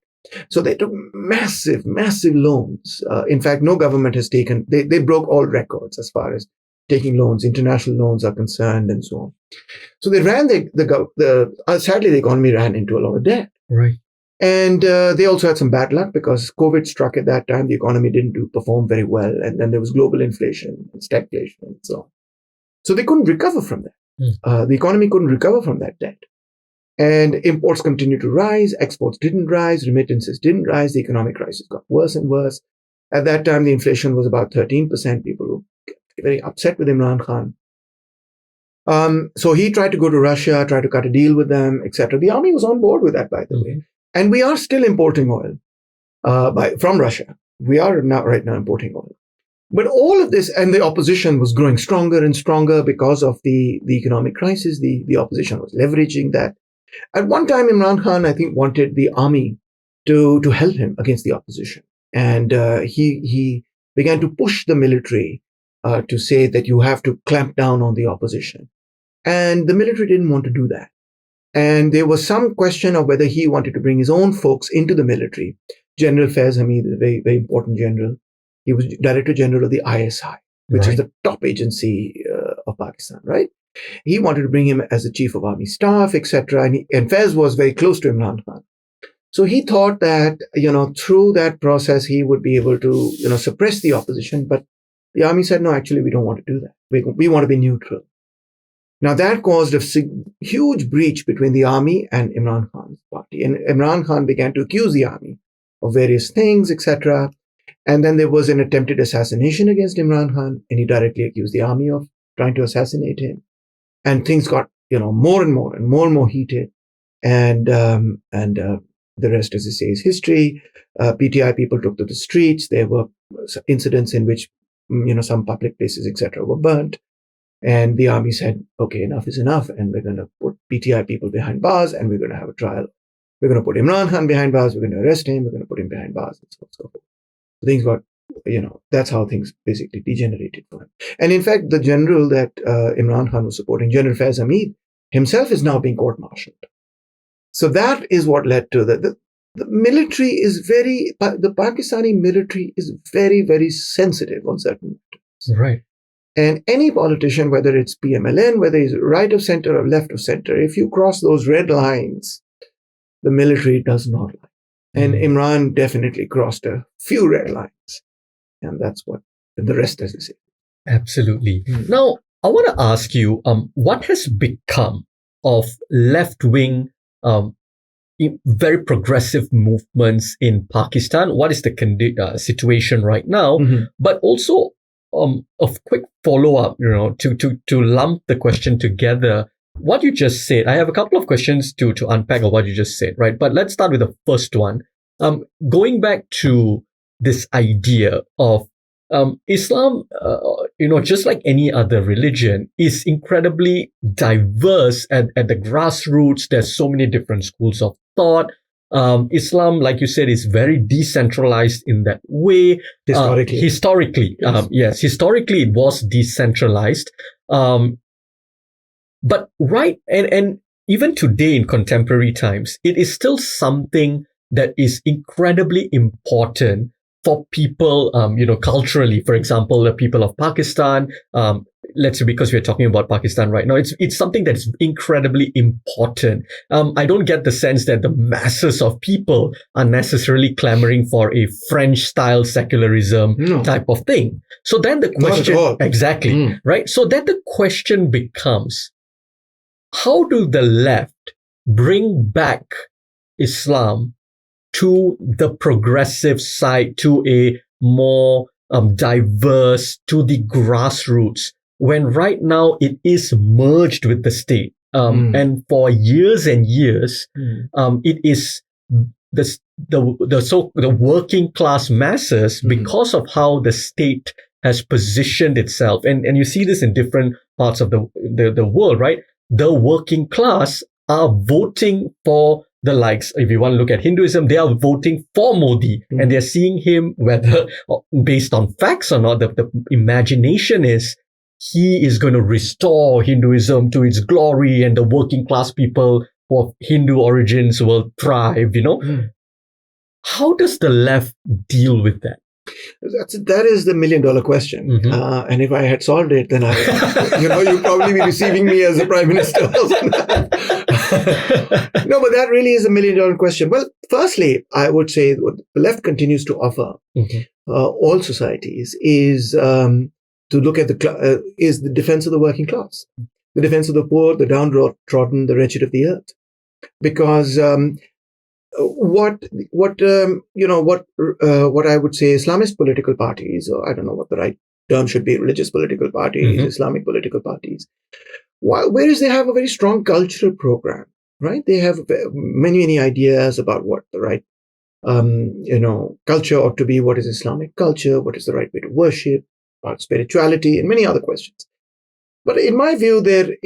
So they took massive, massive loans. In fact, no government has taken, they broke all records as far as taking loans, international loans are concerned and so on. So they ran sadly, the economy ran into a lot of debt. Right. And they also had some bad luck because COVID struck at that time. The economy didn't perform very well. And then there was global inflation and stagflation and so on. So they couldn't recover from that. The economy couldn't recover from that debt. And imports continued to rise. Exports didn't rise. Remittances didn't rise. The economic crisis got worse and worse. At that time, the inflation was about 13%. People were very upset with Imran Khan. So he tried to go to Russia, try to cut a deal with them, etc. The army was on board with that, by the way. And we are still importing oil from Russia. We are right now importing oil. But all of this, and the opposition was growing stronger and stronger because of the economic crisis. The opposition was leveraging that. At one time, Imran Khan, I think, wanted the army to help him against the opposition. And he began to push the military to say that you have to clamp down on the opposition. And the military didn't want to do that. And there was some question of whether he wanted to bring his own folks into the military. General Faiz Hamid, a very, very important general. He was Director General of the ISI, which is the top agency of Pakistan, right? He wanted to bring him as the Chief of Army Staff, etc. And Faiz was very close to Imran Khan. So he thought that, through that process, he would be able to, suppress the opposition. But the army said, no, actually, we don't want to do that. We want to be neutral. Now, that caused a huge breach between the army and Imran Khan's party. And Imran Khan began to accuse the army of various things, etc. And then there was an attempted assassination against Imran Khan, and he directly accused the army of trying to assassinate him. And things got, more and more heated. And the rest, as I say, is history. PTI people took to the streets. There were incidents in which, some public places, etc., were burnt. And the army said, okay, enough is enough. And we're going to put PTI people behind bars and we're going to have a trial. We're going to put Imran Khan behind bars. We're going to arrest him. We're going to put him behind bars and so on and so forth. Things got, that's how things basically degenerated for him. And in fact, the general that Imran Khan was supporting, General Faiz Hamid, himself is now being court-martialed. So that is what led to the military is the Pakistani military is very, very sensitive on certain matters. Right. And any politician, whether it's PMLN, whether it's right of center or left of center, if you cross those red lines, the military does not like. And Imran definitely crossed a few red lines. And that's what the rest, as you say. Absolutely. Now, I want to ask you, what has become of left-wing, very progressive movements in Pakistan? What is the situation right now? But also, a quick follow-up, to lump the question together. What you just said, I have a couple of questions to unpack of what you just said, right? But let's start with the first one. Going back to this idea of Islam, just like any other religion, is incredibly diverse at the grassroots. There's so many different schools of thought. Islam, like you said, is very decentralized in that way. Historically, yes. Historically, it was decentralized. But and even today in contemporary times, it is still something that is incredibly important for people, culturally. For example, the people of Pakistan, let's say because we're talking about Pakistan right now, it's something that's incredibly important. I don't get the sense that the masses of people are necessarily clamoring for a French-style secularism type of thing. So then the question, exactly, right? So then the question becomes, how do the left bring back Islam to the progressive side, to a more diverse, to the grassroots, when right now it is merged with the state? And for years and years, it is the working class masses, because of how the state has positioned itself. And you see this in different parts of the world, right? The working class are voting for the likes. If you want to look at Hinduism, they are voting for Modi, and they're seeing him, whether based on facts or not. The imagination is he is going to restore Hinduism to its glory, and the working class people of Hindu origins will thrive, How does the left deal with that? That is the $1 million question. And if I had solved it, then you'd probably be receiving me as a prime minister. No, but that really is a $1 million question. Well, firstly, I would say what the left continues to offer all societies is to look at is the defense of the working class, the defense of the poor, the downtrodden, the wretched of the earth, because what I would say Islamist political parties, or I don't know what the right term should be, religious political parties, Islamic political parties, whereas they have a very strong cultural program, right? They have many ideas about what the right culture ought to be, what is Islamic culture, what is the right way to worship, about spirituality, and many other questions. But in my view, on the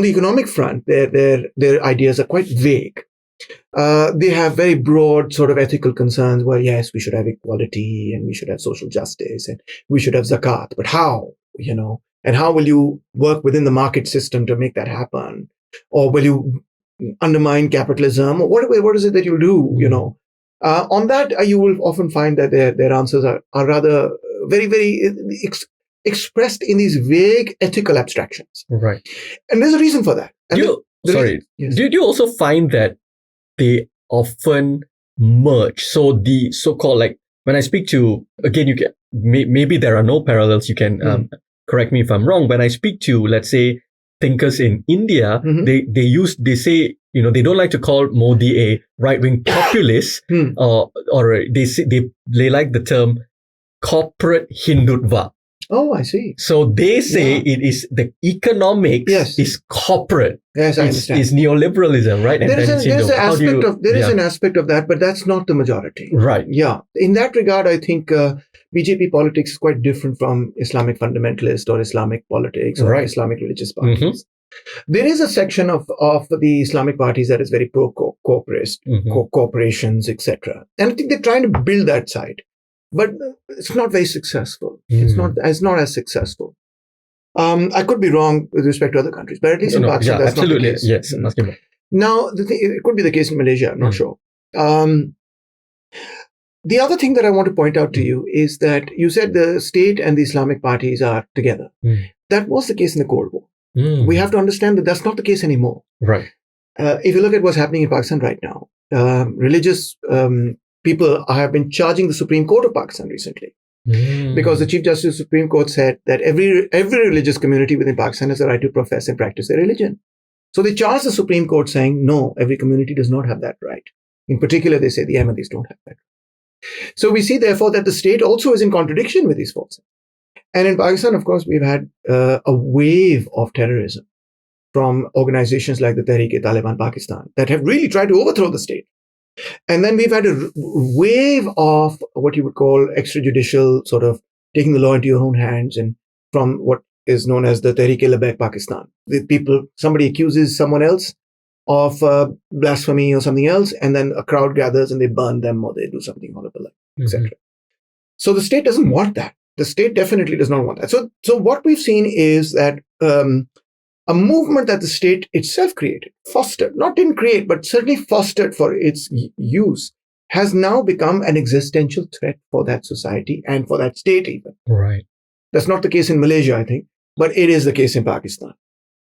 economic front, their ideas are quite vague. They have very broad sort of ethical concerns where, yes, we should have equality and we should have social justice and we should have zakat. But how, and how will you work within the market system to make that happen? Or will you undermine capitalism? Or what is it that you'll do, On that, you will often find that their answers are rather very, very expressed in these vague ethical abstractions. Right. And there's a reason for that. Do you also find that they often merge? So the so-called, like, when I speak to, again, you can, maybe there are no parallels, you can correct me if I'm wrong. When I speak to, let's say, thinkers in India, they say, they don't like to call Modi a right-wing populist, or they like the term corporate Hindutva. Oh, I see. So they say it is the economics is corporate. Yes, I understand. It's neoliberalism, right? There is an aspect of that, but that's not the majority. Right. Yeah. In that regard, I think BJP politics is quite different from Islamic fundamentalist or Islamic politics or Islamic religious parties. There is a section of the Islamic parties that is very pro-corporate, corporations, etc. And I think they're trying to build that side. But it's not very successful. It's not as successful. I could be wrong with respect to other countries, but at least in Pakistan, that's not the case. Yes, now, it could be the case in Malaysia. I'm not sure. The other thing that I want to point out to you is that you said the state and the Islamic parties are together. That was the case in the Cold War. We have to understand that that's not the case anymore. Right. If you look at what's happening in Pakistan right now, religious people have been charging the Supreme Court of Pakistan recently because the Chief Justice of the Supreme Court said that every religious community within Pakistan has the right to profess and practice their religion. So they charged the Supreme Court saying, no, every community does not have that right. In particular, they say the Ahmadis don't have that right. So we see, therefore, that the state also is in contradiction with these forces. And in Pakistan, of course, we've had a wave of terrorism from organizations like the Tehreek-e-Taliban Pakistan that have really tried to overthrow the state. And then we've had a wave of what you would call extrajudicial sort of taking the law into your own hands, and from what is known as the Tehreek-e-Labbaik Pakistan. Somebody accuses someone else of blasphemy or something else, and then a crowd gathers and they burn them or they do something horrible, etc. So the state doesn't want that. The state definitely does not want that. So what we've seen is that a movement that the state itself created, fostered, not didn't create, but certainly fostered for its use, has now become an existential threat for that society and for that state even. Right. That's not the case in Malaysia, I think. But it is the case in Pakistan.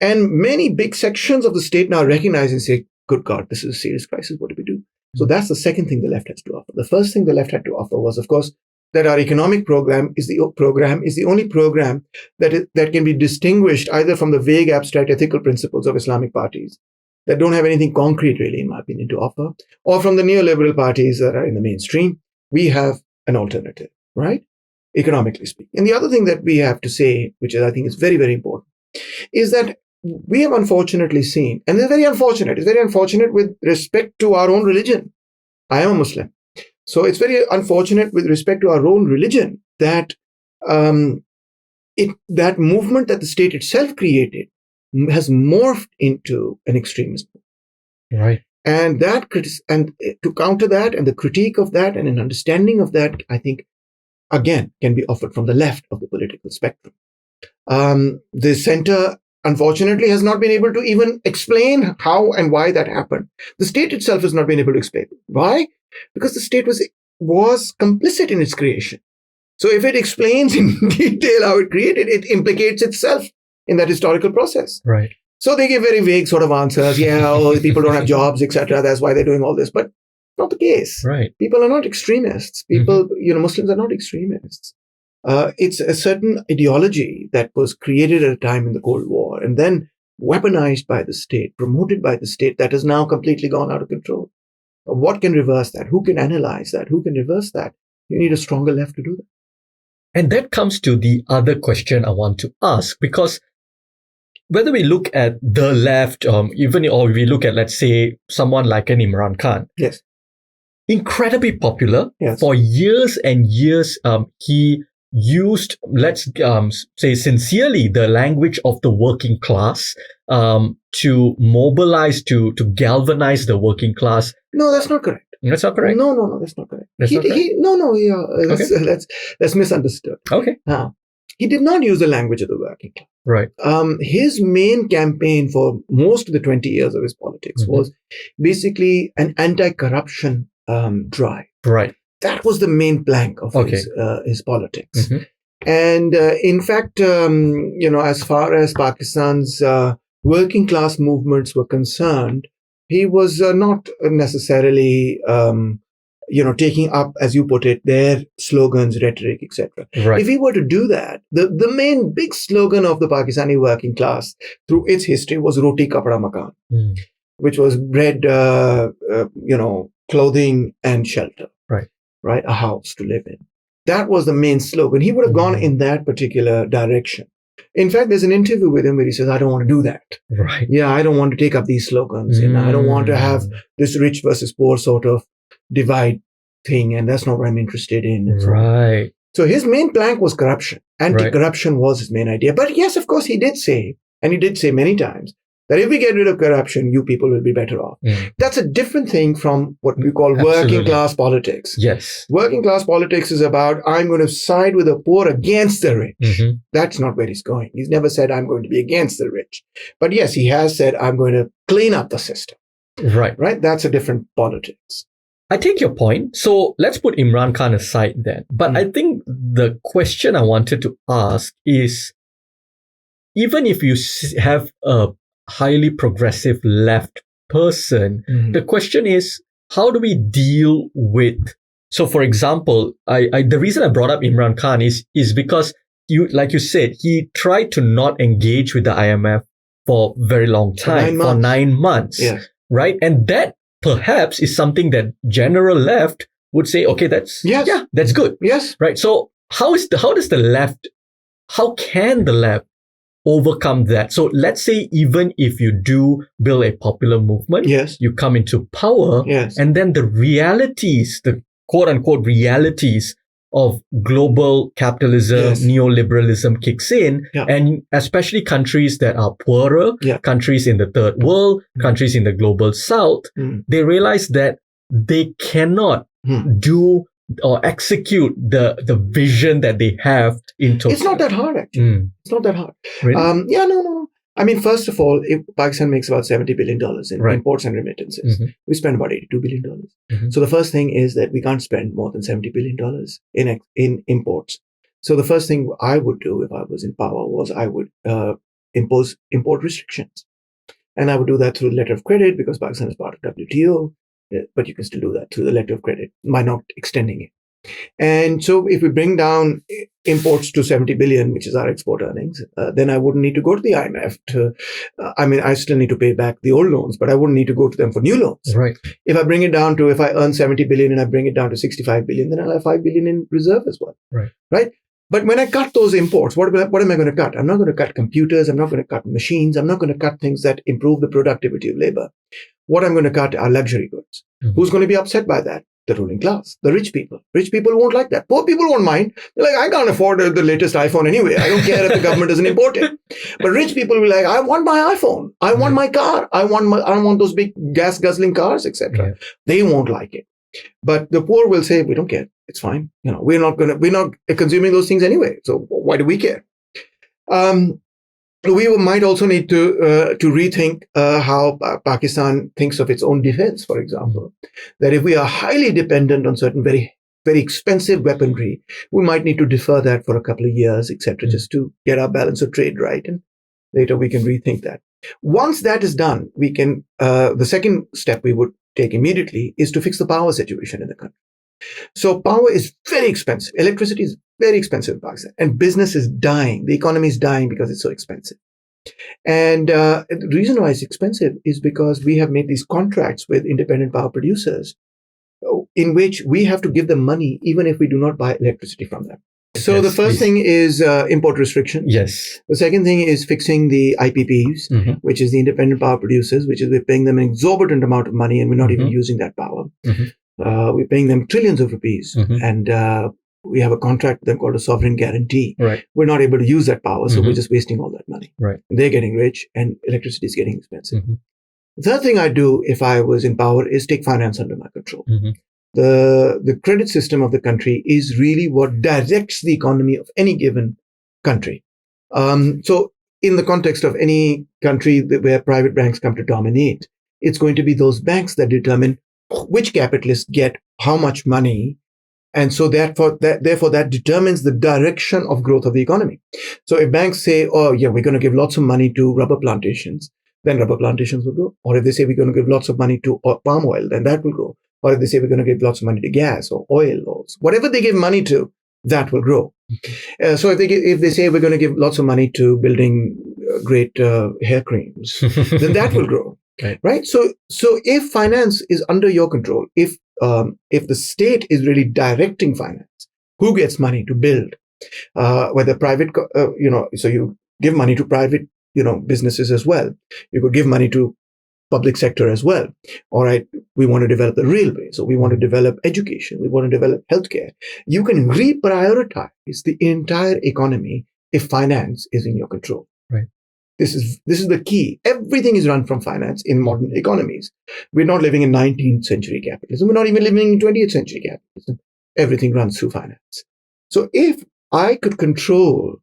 And many big sections of the state now recognize and say, good God, this is a serious crisis. What do we do? So that's the second thing the left has to offer. The first thing the left had to offer was, of course, that our economic program is the only program that can be distinguished either from the vague, abstract ethical principles of Islamic parties that don't have anything concrete, really, in my opinion, to offer, or from the neoliberal parties that are in the mainstream. We have an alternative, right? Economically speaking. And the other thing that we have to say, which I think is very, very important, is that we have unfortunately seen, and it's very unfortunate with respect to our own religion. I am a Muslim. So it's very unfortunate with respect to our own religion that that movement that the state itself created has morphed into an extremism. Right. And to counter that and the critique of that and an understanding of that, I think, again, can be offered from the left of the political spectrum. The center, unfortunately, has not been able to even explain how and why that happened. The state itself has not been able to explain. Why? Because the state was complicit in its creation. So if it explains in detail how it created, it implicates itself in that historical process. Right. So they give very vague sort of answers. Yeah, people don't have jobs, etc. That's why they're doing all this. But not the case. Right. People are not extremists. Muslims are not extremists. It's a certain ideology that was created at a time in the Cold War and then weaponized by the state, promoted by the state, that has now completely gone out of control. What can reverse that? Who can analyze that? Who can reverse that? You need a stronger left to do that. And that comes to the other question I want to ask, because whether we look at the left, or we look at, let's say, someone like an Imran Khan. Yes. Incredibly popular. Yes. For years and years, he used, let's say sincerely, the language of the working class to mobilize, to galvanize the working class. No, that's not correct. That's not correct? No, that's not correct. Okay. That's misunderstood. Okay. He did not use the language of the working class. Right. His main campaign for most of the 20 years of his politics was basically an anti-corruption drive. Right. That was the main plank of his politics. And in fact, as far as Pakistan's working class movements were concerned, he was not necessarily, taking up, as you put it, their slogans, rhetoric, etc. Right. If he were to do that, the main big slogan of the Pakistani working class through its history was Roti Kapda Makan, which was bread, clothing and shelter. Right, a house to live in. That was the main slogan. He would have gone in that particular direction. In fact, there's an interview with him where he says, I don't want to do that. Right. Yeah, I don't want to take up these slogans. And I don't want to have this rich versus poor sort of divide thing. And that's not what I'm interested in. Right. So his main plank was corruption. Anti-corruption was his main idea. But yes, of course, he did say many times, that if we get rid of corruption, you people will be better off. That's a different thing from what we call working class politics. Yes. Working class politics is about, I'm going to side with the poor against the rich. That's not where he's going. He's never said, I'm going to be against the rich. But yes, he has said, I'm going to clean up the system. Right. Right? That's a different politics. I take your point. So let's put Imran Khan aside then. But I think the question I wanted to ask is, even if you have a highly progressive left person, the question is, how do we deal with, so for example, the reason I brought up Imran Khan is because like you said, he tried to not engage with the IMF for a very long time, for 9 months. Yes. Right? And that perhaps is something that general left would say, okay, that's good. Yes. Right. So how can the left overcome that? So let's say even if you do build a popular movement, you come into power, and then the realities, the quote unquote realities of global capitalism, neoliberalism kicks in, and especially countries that are poorer, countries in the third world, countries in the global south, they realize that they cannot do or execute the vision that they have into. It's not that hard, actually. It's not that hard. Really? No. I mean, first of all, if Pakistan makes about $70 billion in imports and remittances. We spend about $82 billion. So the first thing is that we can't spend more than $70 billion in imports. So the first thing I would do if I was in power was I would impose import restrictions. And I would do that through the letter of credit because Pakistan is part of WTO, but you can still do that through the letter of credit by not extending it. And so if we bring down imports to 70 billion, which is our export earnings, then I wouldn't need to go to the IMF I still need to pay back the old loans, but I wouldn't need to go to them for new loans. Right. If I bring it down to, if I earn 70 billion and I bring it down to 65 billion, then I'll have 5 billion in reserve as well. Right. But when I cut those imports, what am I going to cut? I'm not going to cut computers. I'm not going to cut machines. I'm not going to cut things that improve the productivity of labor. What I'm going to cut are luxury goods. Mm-hmm. Who's going to be upset by that? The ruling class, the rich people. Rich people won't like that. Poor people won't mind. They're like, I can't afford the latest iPhone anyway. I don't care if the government doesn't import it. But rich people will be like, I want my iPhone. I want my car. I want those big gas guzzling cars, etc. Yeah. They won't like it. But the poor will say, we don't care. It's fine. We're not consuming those things anyway. So why do we care? We might also need to rethink how Pakistan thinks of its own defense, for example. That if we are highly dependent on certain very, very expensive weaponry, we might need to defer that for a couple of years, etc., just to get our balance of trade right. And later we can rethink that. Once that is done, we can, the second step we would take immediately is to fix the power situation in the country. So power is very expensive. Electricity is very expensive in Pakistan. And business is dying. The economy is dying because it's so expensive. And the reason why it's expensive is because we have made these contracts with independent power producers in which we have to give them money even if we do not buy electricity from them. So the first thing is import restriction. Yes. The second thing is fixing the IPPs, which is the independent power producers, which is we're paying them an exorbitant amount of money and we're not even using that power. We're paying them trillions of rupees and we have a contract with them called a sovereign guarantee. Right. We're not able to use that power, so we're just wasting all that money. Right. They're getting rich and electricity is getting expensive. The third thing I'd do if I was in power is take finance under my control. The credit system of the country is really what directs the economy of any given country. So in the context of any country where private banks come to dominate, it's going to be those banks that determine which capitalists get how much money. And so therefore that determines the direction of growth of the economy. So if banks say, oh yeah, we're going to give lots of money to rubber plantations, then rubber plantations will grow. Or if they say we're going to give lots of money to palm oil, then that will grow. Or if they say we're going to give lots of money to gas or oil or whatever they give money to, that will grow. So if they say we're going to give lots of money to building great hair creams, then that will grow. Right? So if finance is under your control, if the state is really directing finance, who gets money to build, whether private, so you give money to private, businesses as well. You could give money to public sector as well. All right, we want to develop the railway, so we want to develop education, we want to develop healthcare. You can reprioritize the entire economy if finance is in your control. Right. This is the key. Everything is run from finance in modern economies. We're not living in 19th century capitalism. We're not even living in 20th century capitalism. Everything runs through finance. So if I could control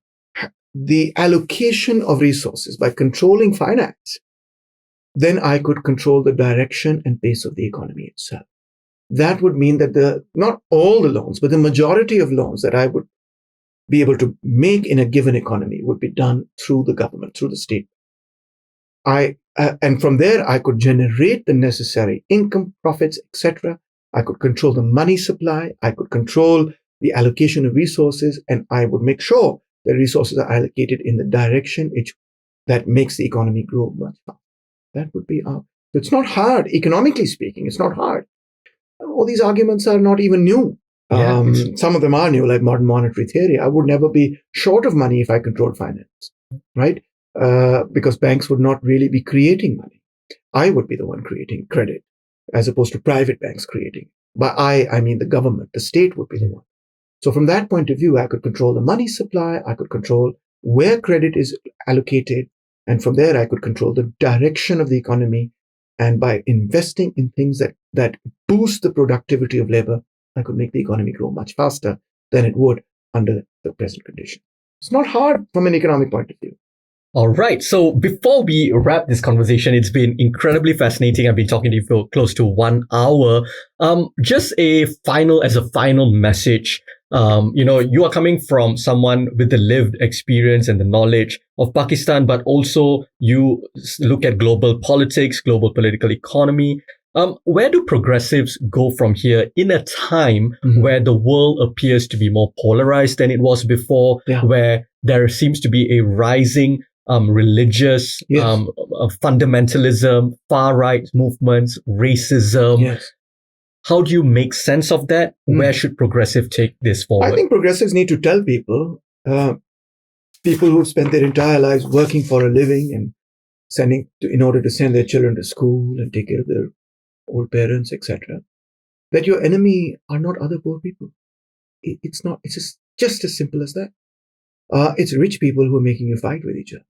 the allocation of resources by controlling finance, then I could control the direction and pace of the economy itself. That would mean that not all the loans, but the majority of loans that I would be able to make in a given economy would be done through the government, through the state. And from there, I could generate the necessary income, profits, etc. I could control the money supply. I could control the allocation of resources, and I would make sure the resources are allocated in the direction that makes the economy grow much faster. That would be it's not hard, economically speaking. It's not hard. All these arguments are not even new. Some of them are new, like modern monetary theory. I would never be short of money if I controlled finance, right? Because banks would not really be creating money. I would be the one creating credit, as opposed to private banks creating. By I mean the government, the state would be the one. So from that point of view, I could control the money supply. I could control where credit is allocated. And from there, I could control the direction of the economy. And by investing in things that boost the productivity of labor, I could make the economy grow much faster than it would under the present condition. It's not hard from an economic point of view. All right. So before we wrap this conversation, it's been incredibly fascinating. I've been talking to you for close to 1 hour. Just as a final message, You are coming from someone with the lived experience and the knowledge of Pakistan, but also you look at global politics, global political economy. Where do progressives go from here in a time where the world appears to be more polarized than it was before, where there seems to be a rising religious fundamentalism, far-right movements, racism? Yes. How do you make sense of that? Where should progressive take this forward? I think progressives need to tell people, people who've spent their entire lives working for a living and in order to send their children to school and take care of their old parents, etc., that your enemy are not other poor people. It's not. It's just as simple as that. It's rich people who are making you fight with each other.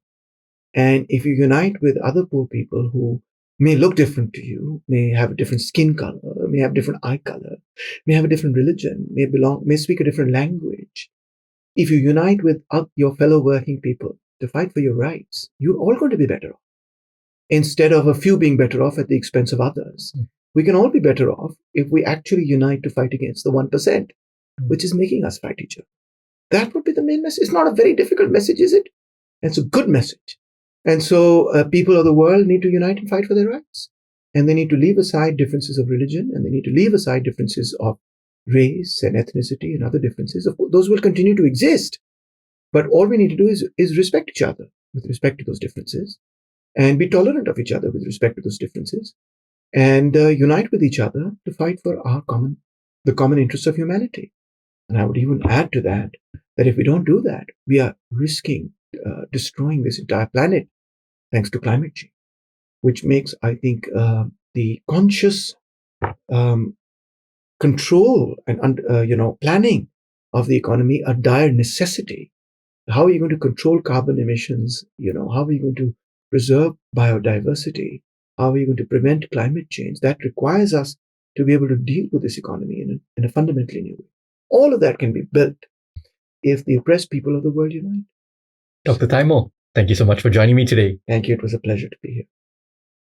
And if you unite with other poor people who may look different to you, may have a different skin color, may have different eye color, may have a different religion, may speak a different language. If you unite with your fellow working people to fight for your rights, you're all going to be better off. Instead of a few being better off at the expense of others, we can all be better off if we actually unite to fight against the 1%, which is making us fight each other. That would be the main message. It's not a very difficult message, is it? It's a good message. And so people of the world need to unite and fight for their rights. And they need to leave aside differences of religion, and they need to leave aside differences of race and ethnicity and other differences. Of course, those will continue to exist. But all we need to do is respect each other with respect to those differences, and be tolerant of each other with respect to those differences, and unite with each other to fight for the common interests of humanity. And I would even add to that if we don't do that, we are risking destroying this entire planet thanks to climate change, which makes, I think, the conscious control and planning of the economy a dire necessity. How are you going to control carbon emissions? How are you going to preserve biodiversity? How are you going to prevent climate change? That requires us to be able to deal with this economy in a fundamentally new way. All of that can be built if the oppressed people of the world unite. Dr. Taimur, thank you so much for joining me today. Thank you. It was a pleasure to be here.